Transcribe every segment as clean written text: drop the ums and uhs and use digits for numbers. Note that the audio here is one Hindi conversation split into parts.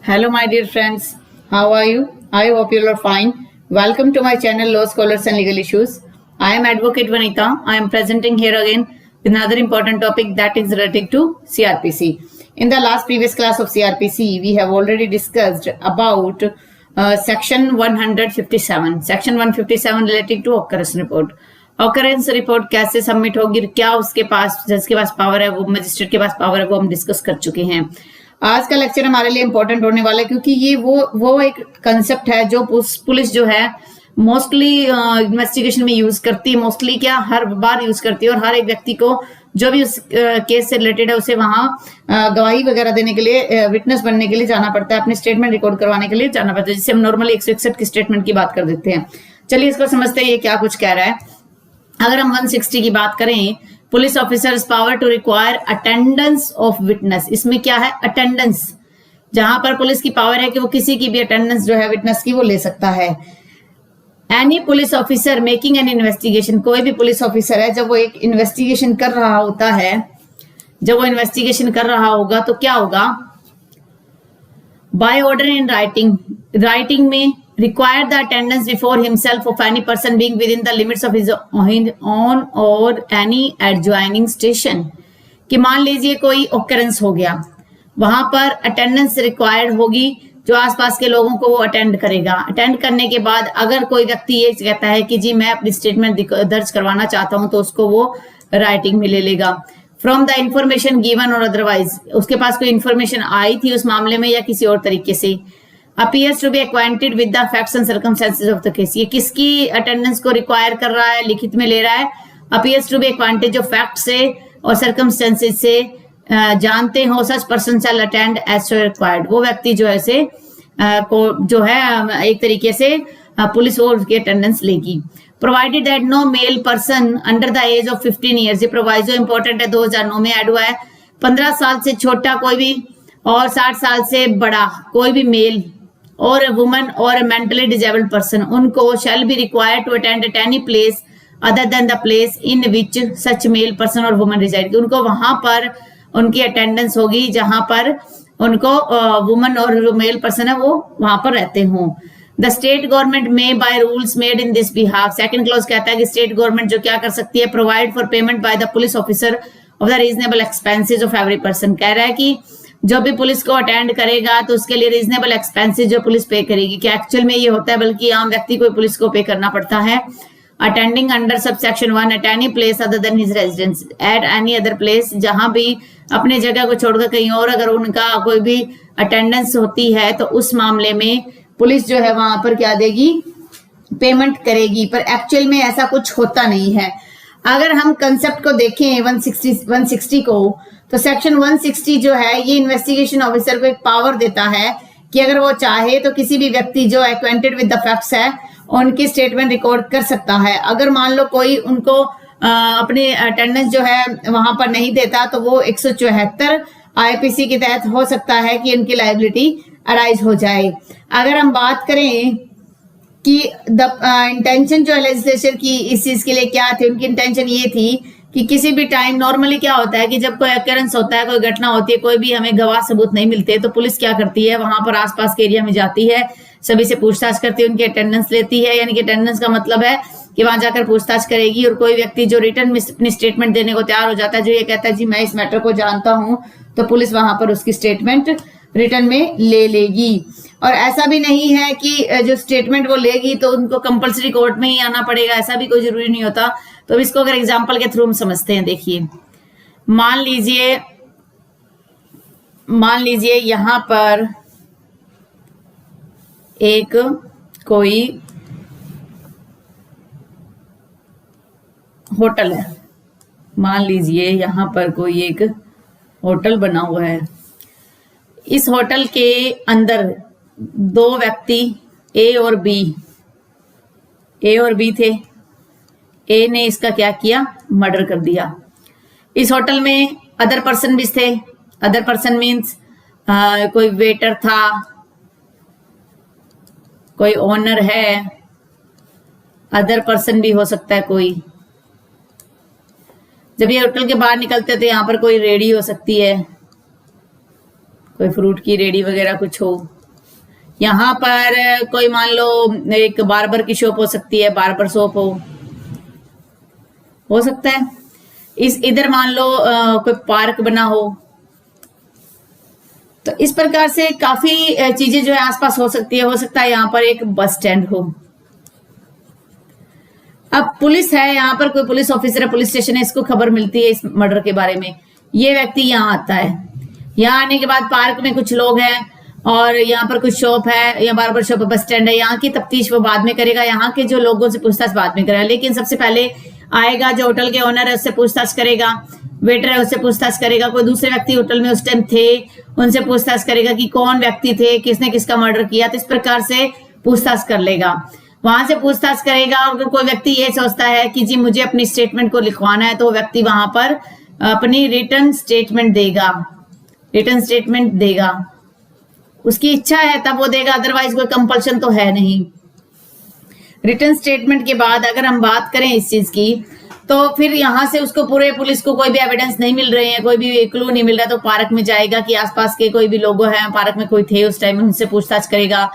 Hello, my dear friends. How are you? I hope you are fine. Welcome to my channel, Law Scholars and Legal Issues. I am Advocate Vanita. I am presenting here again with another important topic that is related to CRPC. In the last previous class of CRPC, we have already discussed about Section 157. Section 157 relating to occurrence report. Occurrence report कैसे सबमिट होगी, क्या उसके पास जिसके पास पावर है वो मजिस्ट्रेट के पास पावर है, वो हम डिस्कस कर चुके हैं। आज का लेक्चर हमारे लिए इंपॉर्टेंट होने वाला है क्योंकि ये वो एक कंसेप्ट है जो पुलिस जो है मोस्टली इन्वेस्टिगेशन में यूज करती है। मोस्टली क्या हर बार यूज करती है और हर एक व्यक्ति को जो भी उस केस से रिलेटेड है उसे वहां गवाही वगैरह देने के लिए, विटनेस बनने के लिए जाना पड़ता है, अपने स्टेटमेंट रिकॉर्ड करवाने के लिए जाना पड़ता है, जिससे हम नॉर्मली 161 की स्टेटमेंट की बात कर देते हैं। चलिए इसको समझते हैं ये क्या कुछ कह रहा है। अगर हम 160 की बात करें, police officers power to require attendance of witness, इसमें क्या है अटेंडेंस, जहां पर पुलिस की पावर है कि वो किसी की भी अटेंडेंस जो है विटनेस की वो ले सकता है। Any police officer making an investigation, कोई भी पुलिस ऑफिसर है जब वो एक इन्वेस्टिगेशन कर रहा होता है, जब वो इन्वेस्टिगेशन कर रहा होगा तो क्या होगा, बाय ऑर्डर इन राइटिंग में require the attendance before himself of any person being within the limits of his own or any adjoining station। कि मान लीजिए कोई occurrence हो गया, वहां पर अटेंडेंस रिक्वायर्ड होगी, जो आसपास के लोगों को वो अटेंड करेगा। अटेंड करने के बाद अगर कोई व्यक्ति ये कहता है कि जी मैं अपनी स्टेटमेंट दर्ज करवाना चाहता हूं, तो उसको वो राइटिंग में ले लेगा। फ्रॉम द इंफॉर्मेशन गिवन और अदरवाइज, उसके पास कोई इंफॉर्मेशन आई थी उस मामले में या किसी और तरीके से। appears to be acquainted with the facts and circumstances of the case, ये किसकी अटेंडेंस को रिक्वायर कर रहा है, लिखित में ले रहा है। appears to be acquainted, जो फैक्ट से और सर्कमस्टेंसेस से जानते हो, such person shall attend as so required, वो व्यक्ति जो है से को जो है एक तरीके से पुलिस वो उसकी अटेंडेंस लेगी। Provided that no male person under the age of 15 years, ये प्रोवाइजो इंपॉर्टेंट है, 2009 में ऐड हुआ है। 15 साल से छोटा कोई भी और 60 साल से बड़ा कोई भी मेल और वुमन और मेंटली डिजेबल्ड पर्सन, उनको shall be required to attend at any place other than the place in which such male person और वुमन रिजाइड, उनको वहां पर उनकी अटेंडेंस होगी जहां पर उनको वुमन और जो मेल पर्सन है वो वहां पर रहते हों। द स्टेट गवर्नमेंट में by rules made in this behalf, second clause कहता है कि स्टेट गवर्नमेंट जो क्या कर सकती है, provide for payment by the police officer of the reasonable expenses of every person, कह रहा है कि जो भी पुलिस को अटेंड करेगा तो उसके लिए रीजनेबल एक्सपेंसेस जो पुलिस पे करेगी। क्या एक्चुअल में ये होता है, बल्कि आम व्यक्ति को पुलिस को पे करना पड़ता है। Attending under subsection 1 eight any place other then his residence at any other place, जहां भी अपने जगह को छोड़कर कहीं और अगर उनका कोई भी अटेंडेंस होती है तो उस मामले में पुलिस जो है वहां पर क्या देगी, पेमेंट करेगी। पर एक्चुअल में ऐसा कुछ होता नहीं है। अगर हम कंसेप्ट को देखें 160 को, तो सेक्शन 160 जो है ये इन्वेस्टिगेशन ऑफिसर को एक पावर देता है कि अगर वो चाहे तो किसी भी व्यक्ति जो एक्वेंटेड विद द फैक्ट्स है उनकी स्टेटमेंट रिकॉर्ड कर सकता है। अगर मान लो कोई उनको अपनी अटेंडेंस जो है वहां पर नहीं देता तो वो 174 आईपीसी के तहत हो सकता है कि उनकी लायबिलिटी अराइज हो जाए। अगर हम बात करें कि द इंटेंशन जो है लेजिस्लेचर की इस चीज के लिए क्या थी, उनकी इंटेंशन ये थी कि किसी भी टाइम नॉर्मली क्या होता है कि जब कोई अकरेंस होता है, कोई घटना होती है, कोई भी हमें गवाह सबूत नहीं मिलते, तो पुलिस क्या करती है, वहां पर आसपास के एरिया में जाती है, सभी से पूछताछ करती है, उनकी अटेंडेंस लेती है। यानी कि अटेंडेंस का मतलब है कि वहां जाकर पूछताछ करेगी और कोई व्यक्ति जो रिटर्न में अपनी स्टेटमेंट देने को तैयार हो जाता है, जो ये कहता है जी मैं इस मैटर को जानता हूं, तो पुलिस वहां पर उसकी स्टेटमेंट रिटर्न में ले लेगी। और ऐसा भी नहीं है कि जो स्टेटमेंट वो लेगी तो उनको कंपलसरी कोर्ट में ही आना पड़ेगा, ऐसा भी कोई जरूरी नहीं होता। तो इसको अगर एग्जांपल के थ्रू हम समझते हैं, देखिए मान लीजिए यहां पर एक कोई होटल है, मान लीजिए यहां पर कोई एक होटल बना हुआ है। इस होटल के अंदर दो व्यक्ति ए और बी थे। ए ने इसका क्या किया, मर्डर कर दिया। इस होटल में अदर पर्सन भी थे। अदर पर्सन मीन्स कोई वेटर था, कोई ओनर है, अदर पर्सन भी हो सकता है कोई। जब ये होटल के बाहर निकलते थे, यहाँ पर कोई रेडी हो सकती है, कोई फ्रूट की रेडी वगैरह कुछ हो, यहाँ पर कोई मान लो एक बार्बर की शॉप हो सकती है, बार्बर शॉप हो सकता है। इस इधर मान लो कोई पार्क बना हो। तो इस प्रकार से काफी चीजें जो है आसपास हो सकती है। हो सकता है यहाँ पर एक बस स्टैंड हो। अब पुलिस है, यहाँ पर कोई पुलिस ऑफिसर है, पुलिस स्टेशन है, इसको खबर मिलती है इस मर्डर के बारे में। ये व्यक्ति यहाँ आता है। यहाँ आने के बाद पार्क में कुछ लोग हैं और यहाँ पर कुछ शॉप है, यहाँ बार्बर शॉप है, बस स्टैंड है। यहाँ की तफ्तीश वो बाद में करेगा, यहाँ के जो लोगों से पूछताछ बाद में करेगा। लेकिन सबसे पहले आएगा, जो होटल के ओनर है उससे पूछताछ करेगा, वेटर है उससे पूछताछ करेगा, कोई दूसरे व्यक्ति होटल में उस टाइम थे उनसे पूछताछ करेगा कि कौन व्यक्ति थे, किसने किसका मर्डर किया। तो इस प्रकार से पूछताछ कर लेगा, वहां से पूछताछ करेगा। और अगर कोई व्यक्ति ये सोचता है कि जी मुझे अपनी स्टेटमेंट को लिखवाना है, तो व्यक्ति वहां पर अपनी रिटर्न स्टेटमेंट देगा। उसकी इच्छा है तब वो देगा, अदरवाइज कोई कंपल्शन तो है नहीं। रिटर्न स्टेटमेंट के बाद अगर हम बात करें इस चीज की, तो फिर यहाँ से उसको पूरे पुलिस को कोई भी एविडेंस नहीं मिल रहे हैं, कोई भी क्लू नहीं मिल रहा, तो पार्क में जाएगा कि आसपास के कोई भी लोग हैं, पार्क में कोई थे उस टाइम, उनसे पूछताछ करेगा।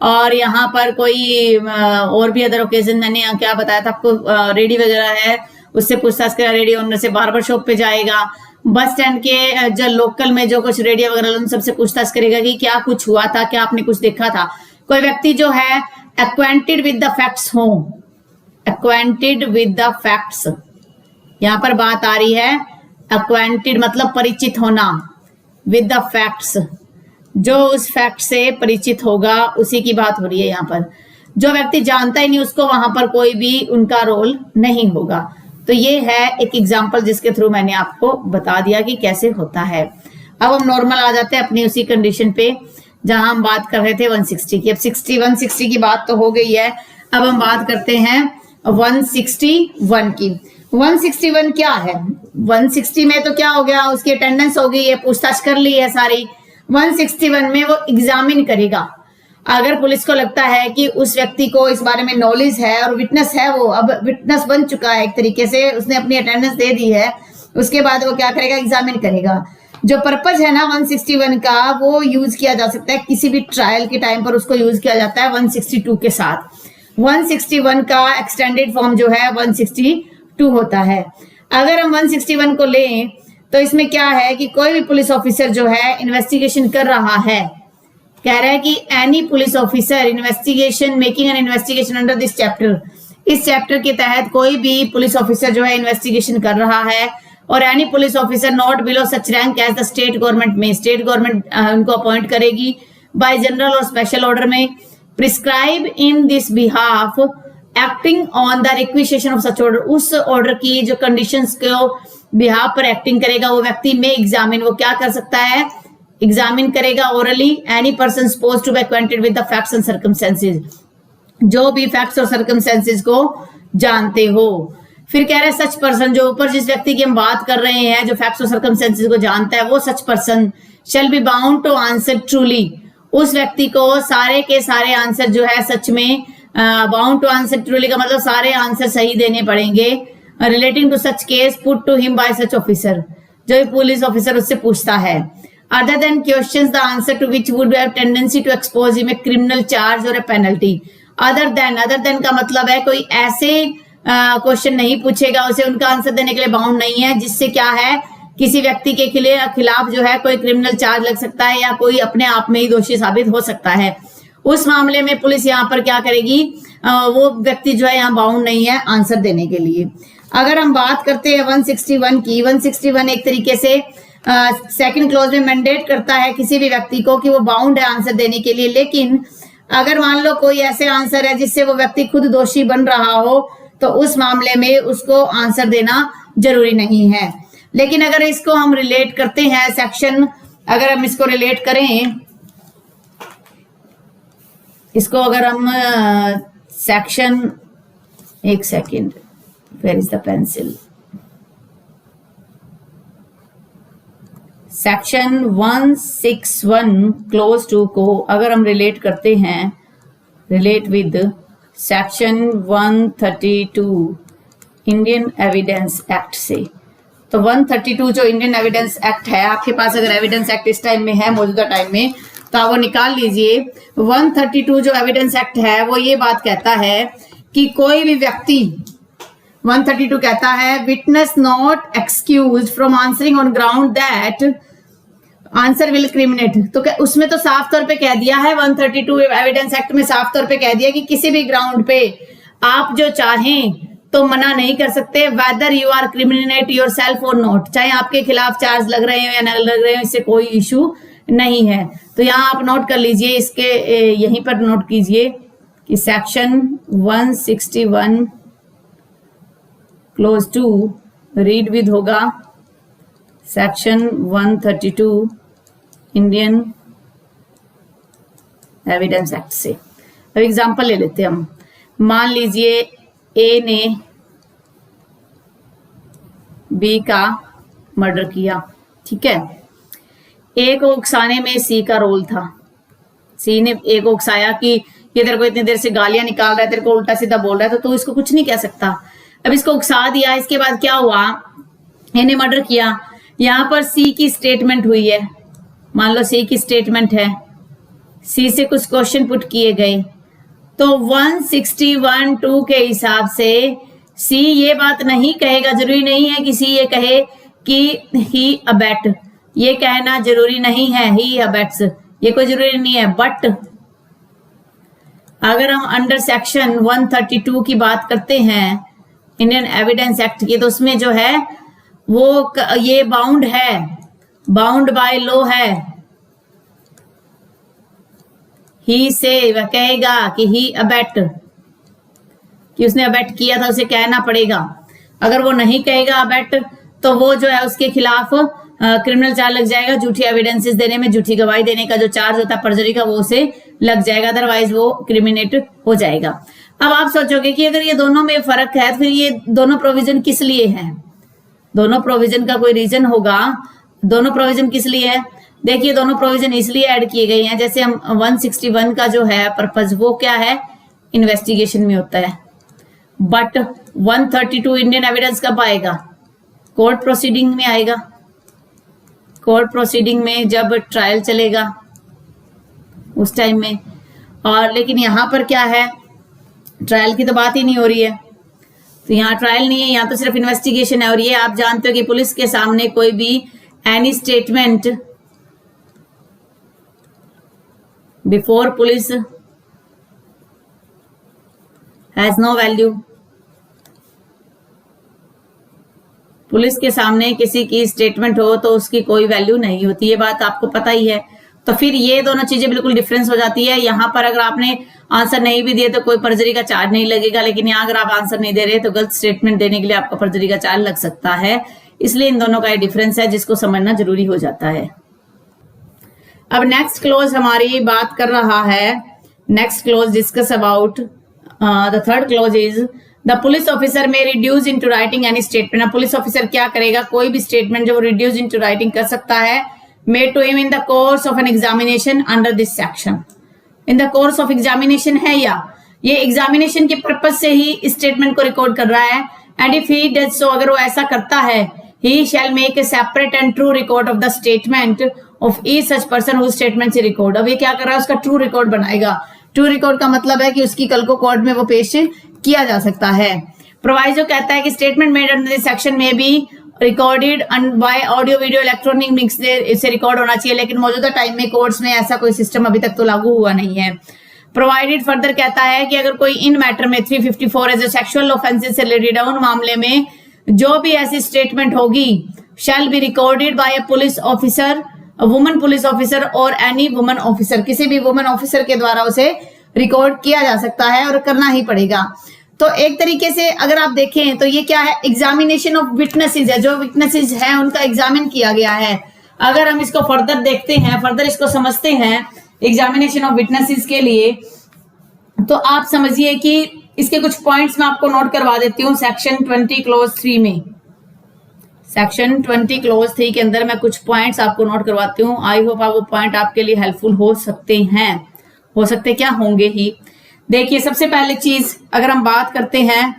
और यहाँ पर कोई और भी अदर ओकेजन, मैंने यहाँ क्या बताया था आपको, रेडी वगैरह है उससे पूछताछ करेगा, रेडी ओनर से बार्बर शॉप पे जाएगा, बस स्टैंड के जो लोकल में जो कुछ रेडियो वगैरह उन सबसे पूछताछ करेगा कि क्या कुछ हुआ था, क्या आपने कुछ देखा था। कोई व्यक्ति जो है एक्वेंटेड विद द फैक्ट्स हो, एक्वेंटेड विद द फैक्ट्स, यहाँ पर बात आ रही है एक्वेंटेड मतलब परिचित होना, विद द फैक्ट्स, जो उस फैक्ट से परिचित होगा उसी की बात हो रही है यहाँ पर। जो व्यक्ति जानता ही नहीं उसको वहां पर कोई भी उनका रोल नहीं होगा। तो ये है एक एग्जाम्पल जिसके थ्रू मैंने आपको बता दिया कि कैसे होता है। अब हम नॉर्मल आ जाते हैं अपनी उसी कंडीशन पे जहां हम बात कर रहे थे 160 की। अब 160 की बात तो हो गई है, अब हम बात करते हैं 161 की। 161 क्या है? 160 में तो क्या हो गया, उसकी अटेंडेंस हो गई है, पूछताछ कर ली है सारी। 161 में वो एग्जामिन करेगा। अगर पुलिस को लगता है कि उस व्यक्ति को इस बारे में नॉलेज है और विटनेस है, वो अब विटनेस बन चुका है एक तरीके से, उसने अपनी अटेंडेंस दे दी है, उसके बाद वो क्या करेगा, एग्जामिन करेगा। जो पर्पज है ना 161 का, वो यूज किया जा सकता है किसी भी ट्रायल के टाइम पर, उसको यूज किया जाता है 162 के साथ। 161 का एक्सटेंडेड फॉर्म जो है 162 होता है। अगर हम 161 को लें तो इसमें क्या है कि कोई भी पुलिस ऑफिसर जो है इन्वेस्टिगेशन कर रहा है, कह रहा है कि any police officer investigation making an investigation under this chapter, इस चैप्टर के तहत कोई भी पुलिस ऑफिसर जो है इन्वेस्टिगेशन कर रहा है, और any police officer not below such rank as the state government में, स्टेट गवर्नमेंट उनको अपॉइंट करेगी बाय जनरल और स्पेशल ऑर्डर में, prescribe in this behalf acting on the requisition of such order, उस ऑर्डर की जो कंडीशंस को बिहाफ पर एक्टिंग करेगा वो व्यक्ति में एग्जामिन, वो क्या कर सकता है, एग्जामिन करेगा orally any person supposed to be acquainted with the facts and circumstances, जो भी फैक्ट्स और सर्कमस्टेंसेस को जानते हो। फिर कह रहे हैं सच पर्सन, जो ऊपर जिस व्यक्ति की हम बात कर रहे हैं जो फैक्ट्स और सर्कमस्टेंसेस को जानता है, वो such person shall be bound to answer truly, उस व्यक्ति को सारे के सारे आंसर जो है सच में, बाउंड टू आंसर ट्रूली का मतलब सारे आंसर सही देने पड़ेंगे, relating to such case put to him by such officer, जो पुलिस ऑफिसर उससे पूछता है, other than questions the answer to which would have tendency to expose him a criminal charge or a penalty। other than का मतलब है कोई ऐसे क्वेश्चन नहीं पूछेगा उसे, उनका आंसर देने के लिए बाउंड नहीं है जिससे क्या है, किसी व्यक्ति के खिलाफ जो है कोई क्रिमिनल चार्ज लग सकता है या कोई अपने आप में ही दोषी साबित हो सकता है। उस मामले में पुलिस यहाँ पर क्या करेगी, वो व्यक्ति जो है यहाँ बाउंड नहीं है आंसर देने के लिए। अगर हम बात करते हैं 161 की, 161 एक तरीके से सेकंड क्लॉज में मैंडेट करता है किसी भी व्यक्ति को कि वो बाउंड है आंसर देने के लिए, लेकिन अगर मान लो कोई ऐसे आंसर है जिससे वो व्यक्ति खुद दोषी बन रहा हो, तो उस मामले में उसको आंसर देना जरूरी नहीं है। लेकिन अगर इसको हम रिलेट करते हैं सेक्शन, अगर हम इसको रिलेट करें, इसको अगर हम सेक्शन, एक second, where is the pencil, section 161 close to को अगर हम रिलेट करते हैं, relate with section 132 Indian evidence act से, तो 132 जो इंडियन एविडेंस एक्ट है, आपके पास अगर एविडेंस एक्ट इस टाइम में है, मौजूदा टाइम में, तो आप वो निकाल लीजिए। 132 जो एविडेंस एक्ट है वो ये बात कहता है कि कोई भी व्यक्ति 132 कहता है witness not excuse from answering on ground that answer will criminate. तो उसमें तो साफ तौर पे कह दिया है 132 एविडेंस एक्ट में साफ तौर पे कह दिया कि किसी भी ग्राउंड पे आप जो चाहें तो मना नहीं कर सकते, whether you are criminate yourself और नॉट, चाहे आपके खिलाफ चार्ज लग रहे हो या ना लग रहे हो, इससे कोई इशू नहीं है। तो यहाँ आप नोट कर लीजिए, इसके यहीं पर नोट कीजिए कि सेक्शन 161 क्लोज 2 रीड विद होगा सेक्शन 132 इंडियन एविडेंस एक्ट से। अब एग्जांपल ले लेते हैं हम। मान लीजिए ए ने बी का मर्डर किया, ठीक है। ए को उकसाने में सी का रोल था। सी ने ए को उकसाया कि ये तेरे को इतनी देर से गालियां निकाल रहा है, तेरे को उल्टा सीधा बोल रहा है, तो तू इसको कुछ नहीं कह सकता। अब इसको उकसा दिया, इसके बाद क्या हुआ, ए ने मर्डर किया। यहां पर सी की स्टेटमेंट हुई है, मान लो सी की स्टेटमेंट है, सी से कुछ क्वेश्चन पुट किए गए, तो 161(2) के हिसाब से सी ये बात नहीं कहेगा, जरूरी नहीं है कि सी ये कहे कि ही अबेट, ये कहना जरूरी नहीं है, ही अबेट्स, ये कोई जरूरी नहीं है। बट अगर हम अंडर सेक्शन 132 की बात करते हैं इंडियन एविडेंस एक्ट की, तो उसमें जो है वो ये बाउंड है, बाउंड बाय लॉ है। ही से वह कहेगा कि ही अबेट, कि उसने अबेट किया था, उसे कहना पड़ेगा। अगर वो नहीं कहेगा अबेट, तो वो जो है उसके खिलाफ क्रिमिनल चार्ज लग जाएगा। झूठी एविडेंसेस देने में, झूठी गवाही देने का जो चार्ज होता है पर्जरी का, वो उसे लग जाएगा, अदरवाइज वो क्रिमिनेट हो जाएगा। अब आप सोचोगे कि अगर ये दोनों में फर्क है, तो फिर ये दोनों प्रोविजन किस लिए है? दोनों प्रोविजन का कोई रीजन होगा। दोनों प्रोविजन किस लिए है? देखिए, दोनों प्रोविजन इसलिए ऐड किए गए हैं, जैसे हम 161 का जो है पर्पज, वो क्या है, इन्वेस्टिगेशन में होता है। बट 132 इंडियन एविडेंस कब आएगा? कोर्ट प्रोसीडिंग में आएगा। कोर्ट प्रोसीडिंग में जब ट्रायल चलेगा उस टाइम में। और लेकिन यहां पर क्या है, ट्रायल की तो बात ही नहीं हो रही है, तो यहाँ ट्रायल नहीं है, यहाँ तो सिर्फ इन्वेस्टिगेशन है। और ये आप जानते हो कि पुलिस के सामने कोई भी any statement before police has no value. Police के सामने किसी की स्टेटमेंट हो तो उसकी कोई वैल्यू नहीं होती, ये बात आपको पता ही है। तो फिर ये दोनों चीजें बिल्कुल डिफरेंस हो जाती है। यहाँ पर अगर आपने आंसर नहीं भी दिए तो कोई पर्जरी का चार्ज नहीं लगेगा, लेकिन यहाँ अगर आप आंसर नहीं दे रहे तो गलत स्टेटमेंट देने के लिए आपका पर्जरी का चार्ज लग सकता है। इसलिए इन दोनों का ये डिफरेंस है, जिसको समझना जरूरी हो जाता है। अब नेक्स्ट क्लोज हमारी बात कर रहा है, next clause discuss about the third clause is the police officer में reduce into writing any statement. Police officer क्या करेगा, कोई भी स्टेटमेंट जो रिड्यूस इनटू राइटिंग कर सकता है, made to him in the course of an examination under this section। in the course of examination है, या ये एग्जामिनेशन के पर्पज से ही स्टेटमेंट को रिकॉर्ड कर रहा है। And if he does so, अगर वो ऐसा करता है, he shall make a separate and true record of the statement of each such person whose statement से रिकॉर्ड। अब ये क्या कर रहा है, उसका ट्रू रिकॉर्ड बनाएगा। ट्रू रिकॉर्ड का मतलब है कि उसकी कल को कोर्ट में वो पेश किया जा सकता है। प्रोवाइजो कहता है कि statement made under this section में भी recorded by audio video electronic mix से रिकॉर्ड होना चाहिए, लेकिन मौजूदा टाइम में कोर्ट्स में ऐसा कोई सिस्टम अभी तक तो लागू हुआ नहीं है। प्रोवाइडेड फर्दर कहता है कि अगर कोई इन मैटर में 354 एज ए सेक्सुअल ऑफेंसेस से रिलेटेड है, उन मामले में जो भी ऐसी स्टेटमेंट होगी shall be recorded by a police officer, woman police officer और एनी वुमन ऑफिसर, किसी भी वुमन ऑफिसर के द्वारा उसे रिकॉर्ड किया जा सकता है और करना ही पड़ेगा। तो एक तरीके से अगर आप देखें तो ये क्या है, एग्जामिनेशन ऑफ विटनेसेस है, जो विटनेसेस हैं उनका एग्जामिन किया गया है। अगर हम इसको फर्दर देखते हैं, फर्दर इसको समझते हैं एग्जामिनेशन ऑफ विटनेसेस के लिए, तो आप समझिए कि इसके कुछ पॉइंट्स मैं आपको नोट करवा देती हूँ। सेक्शन 20 क्लोज 3 में, सेक्शन 20 क्लोज 3 के अंदर मैं कुछ पॉइंट्स आपको नोट करवाती हूँ। आई होप आप वो पॉइंट आपके लिए हेल्पफुल हो सकते हैं, हो सकते क्या, होंगे ही। देखिए, सबसे पहले चीज अगर हम बात करते हैं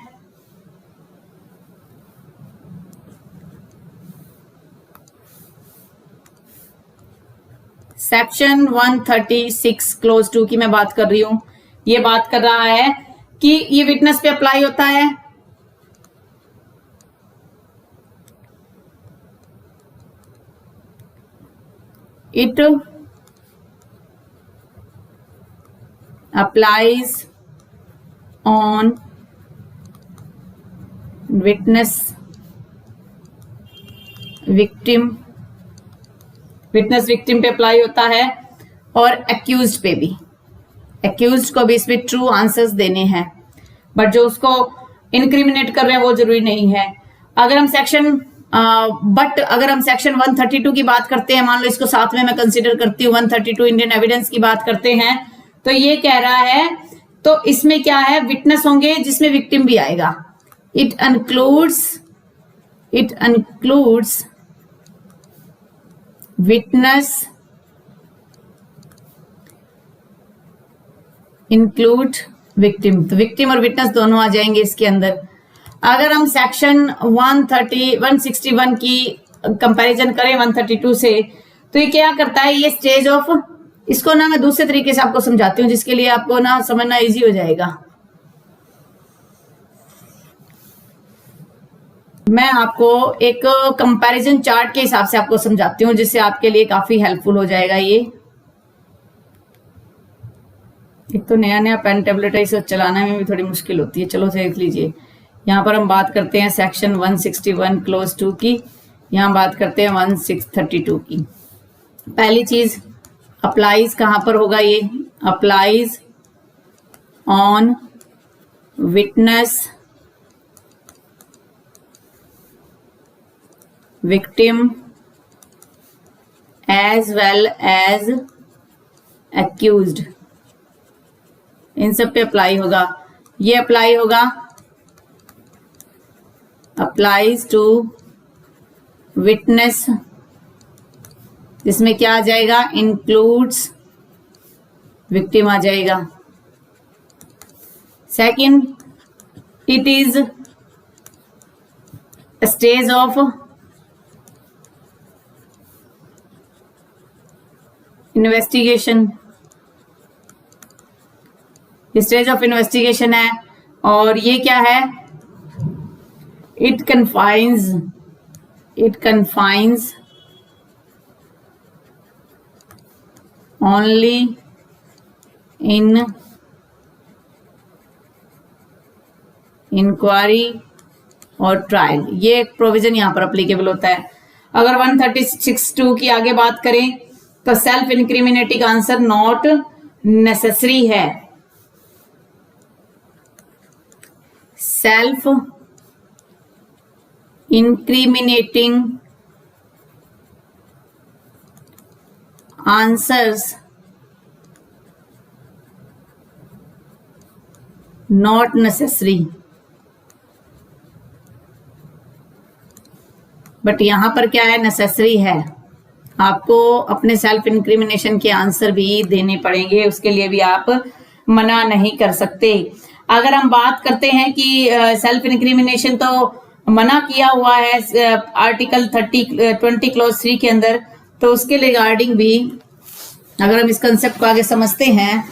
सेक्शन 136 क्लोज 2 की मैं बात कर रही हूं। ये बात कर रहा है कि ये विटनेस पे अप्लाई होता है। It applies on witness victim, witness victim पे अप्लाई होता है और एक्यूज्ड पे भी। एक्यूज्ड को भी इसमें ट्रू आंसर्स देने हैं, बट जो उसको इनक्रिमिनेट कर रहे हैं वो जरूरी नहीं है। अगर हम सेक्शन 132 की बात करते हैं, मान लो इसको साथ में मैं कंसीडर करती हूँ, 132 इंडियन एविडेंस की बात करते हैं, तो ये कह रहा है, तो इसमें क्या है, विटनेस होंगे जिसमें विक्टिम भी आएगा। It includes witness include victim, तो विक्टिम और विटनेस दोनों आ जाएंगे इसके अंदर। अगर हम सेक्शन 161 की कंपैरिजन करें 132 से, तो ये क्या करता है, ये स्टेज ऑफ, इसको ना मैं दूसरे तरीके से आपको समझाती हूँ जिसके लिए आपको ना समझना इजी हो जाएगा। मैं आपको एक कंपैरिजन चार्ट के हिसाब से आपको समझाती हूँ जिससे आपके लिए काफी हेल्पफुल हो जाएगा। ये एक तो नया नया पेन टेबलेट है, इसे चलाने में भी थोड़ी मुश्किल होती है। चलो देख लीजिए, यहाँ पर हम बात करते हैं सेक्शन 161 क्लोज 2 की, यहाँ बात करते हैं 1632 की। पहली चीज, अप्लाइज कहां पर होगा, ये applies on witness victim as well as accused, इन सब पे अप्लाई होगा। ये अप्लाई होगा, अप्लाइज टू विटनेस, इसमें क्या आ जाएगा, इंक्लूड्स विक्टिम आ जाएगा। Second, it is stage of investigation, stage of investigation है, और ये क्या है, it confines only in inquiry और ट्रायल। ये एक प्रोविजन यहां पर अप्लीकेबल होता है। अगर 136(2) की आगे बात करें तो self incriminating answer not necessary है। Self incriminating answers not necessary, but यहां पर क्या है, नेसेसरी है। आपको अपने सेल्फ इंक्रिमिनेशन के आंसर भी देने पड़ेंगे, उसके लिए भी आप मना नहीं कर सकते। अगर हम बात करते हैं कि सेल्फ इंक्रिमिनेशन तो मना किया हुआ है आर्टिकल 20 क्लोज 3 के अंदर, तो उसके रिगार्डिंग भी अगर हम इस कंसेप्ट को आगे समझते हैं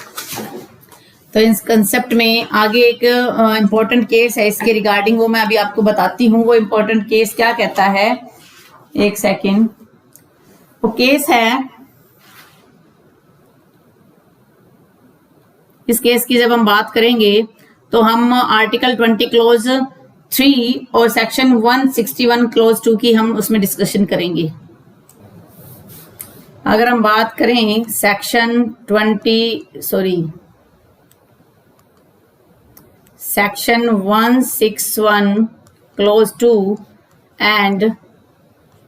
तो इस कंसेप्ट में आगे एक इम्पोर्टेंट केस है इसके रिगार्डिंग, वो मैं अभी आपको बताती हूँ। वो इम्पोर्टेंट केस क्या कहता है, एक सेकेंड। वो केस है, इस केस की जब हम बात करेंगे तो हम आर्टिकल 20 क्लोज 3 और सेक्शन 161 क्लोज 2 की हम उसमें डिस्कशन करेंगे। अगर हम बात करें section 161 close 2 and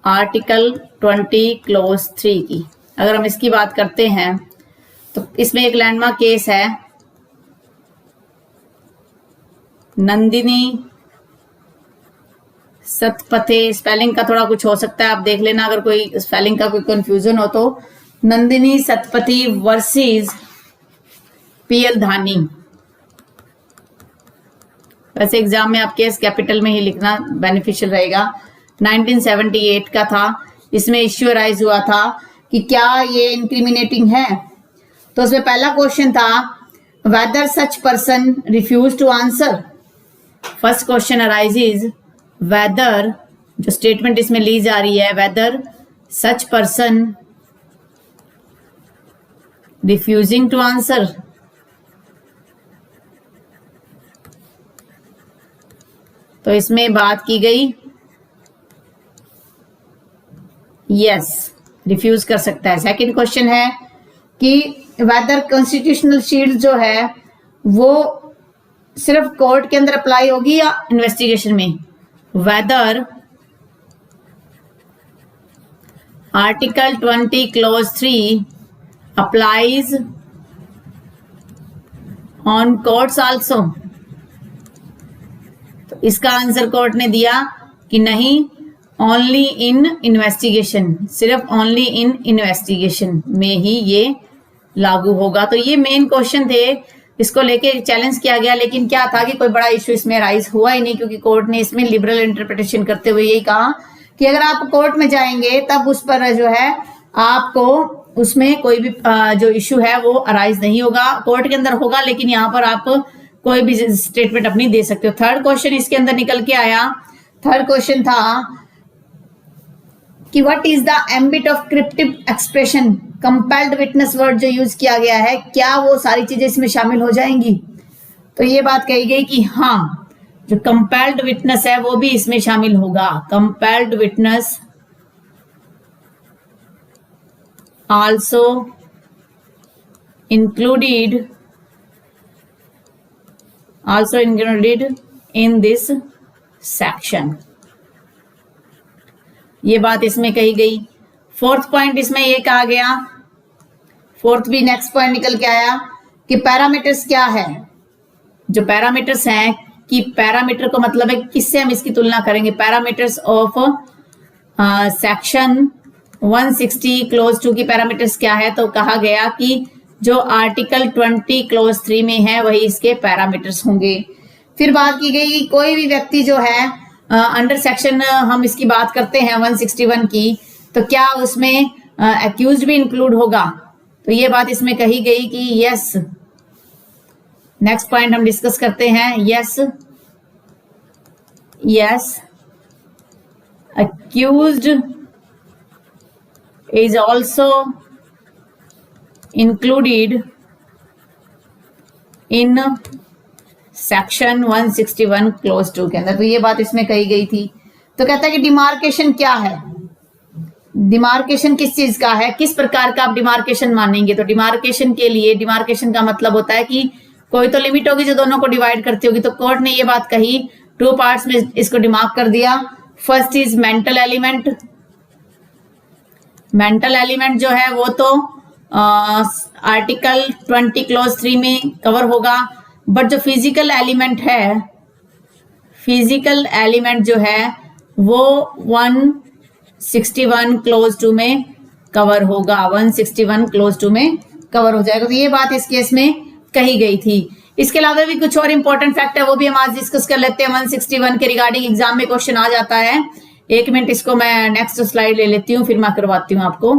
article 20 close 3 की अगर हम इसकी बात करते हैं तो इसमें एक लैंडमार्क केस है, नंदिनी सतपथे। स्पेलिंग का थोड़ा कुछ हो सकता है, आप देख लेना अगर कोई स्पेलिंग का कोई कंफ्यूजन हो तो। नंदिनी सतपथी वर्सेस पीएल धानी। वैसे एग्जाम में आप केस कैपिटल में ही लिखना बेनिफिशियल रहेगा। 1978 का था। इसमें इश्यू अराइज हुआ था कि क्या ये इंक्रिमिनेटिंग है। तो उसमें पहला क्वेश्चन था whether such person refuse to answer. First question arises whether, जो स्टेटमेंट इसमें ली जा रही है, whether such person refusing to answer. तो इसमें बात की गई यस, रिफ्यूज कर सकता है। सेकंड क्वेश्चन है कि वेदर कॉन्स्टिट्यूशनल शील्ड जो है वो सिर्फ कोर्ट के अंदर अप्लाई होगी या इन्वेस्टिगेशन में। Whether article 20 clause 3 applies on courts also। तो इसका आंसर कोर्ट ने दिया कि नहीं, ओनली इन इन्वेस्टिगेशन, सिर्फ ओनली इन इन्वेस्टिगेशन में ही ये लागू होगा। तो ये मेन क्वेश्चन थे, इसको लेके चैलेंज किया गया, लेकिन क्या था कि कोई बड़ा इश्यू इसमें राइज हुआ ही नहीं, क्योंकि कोर्ट ने इसमें लिबरल इंटरप्रिटेशन करते हुए यही कहा कि अगर आप कोर्ट में जाएंगे तब उस पर जो है आपको उसमें कोई भी जो इश्यू है वो अराइज नहीं होगा, कोर्ट के अंदर होगा, लेकिन यहाँ पर आप कोई भी स्टेटमेंट अपनी दे सकते हो। थर्ड क्वेश्चन इसके अंदर निकल के आया, थर्ड क्वेश्चन था कि what is the ambit of cryptive expression. Compelled witness word जो यूज किया गया है, क्या वो सारी चीजें इसमें शामिल हो जाएंगी। तो ये बात कही गई कि हाँ, जो कंपेल्ड विटनेस है वो भी इसमें शामिल होगा। Compelled witness also included in this section। ये बात इसमें कही गई। फोर्थ पॉइंट इसमें ये कहा गया, फोर्थ भी नेक्स्ट पॉइंट निकल के आया कि पैरामीटर्स क्या है। जो पैरामीटर्स हैं कि पैरामीटर को मतलब है किससे हम इसकी तुलना करेंगे। पैरामीटर्स ऑफ सेक्शन 160 क्लोज 2 की पैरामीटर्स क्या है। तो कहा गया कि जो आर्टिकल 20 क्लोज 3 में है वही इसके पैरामीटर्स होंगे। फिर बात की गई कोई भी व्यक्ति जो है अंडर सेक्शन हम इसकी बात करते हैं 161 की, तो क्या उसमें एक्यूज भी इंक्लूड होगा। तो ये बात इसमें कही गई कि यस। नेक्स्ट पॉइंट हम डिस्कस करते हैं, yes accused is also included in section 161 close 2 के अंदर। तो ये बात इसमें कही गई थी। तो कहता है कि डिमार्केशन क्या है, डिमार्केशन किस चीज का है, किस प्रकार का आप डिमार्केशन मानेंगे। तो डिमार्केशन के लिए, डिमार्केशन का मतलब होता है कि कोई तो लिमिट होगी जो दोनों को डिवाइड करती होगी। तो कोर्ट ने ये बात कही, 2 पार्ट्स में इसको डिमार्क कर दिया। First is mental element. Mental element जो है वो तो आर्टिकल 20 क्लोज 3 में कवर होगा, बट जो फिजिकल एलिमेंट है, फिजिकल एलिमेंट जो है वो 161 क्लोज 2 में कवर होगा, 161 क्लोज 2 में कवर हो जाएगा। तो ये बात इस केस में कही गई थी। इसके अलावा भी कुछ और इंपॉर्टेंट फैक्ट है, वो भी हम आज डिस्कस कर लेते हैं। 161 के रिगार्डिंग एग्जाम में क्वेश्चन आ जाता है। 1 मिनट, इसको मैं नेक्स्ट स्लाइड ले लेती हूँ, फिर मैं करवाती हूँ आपको।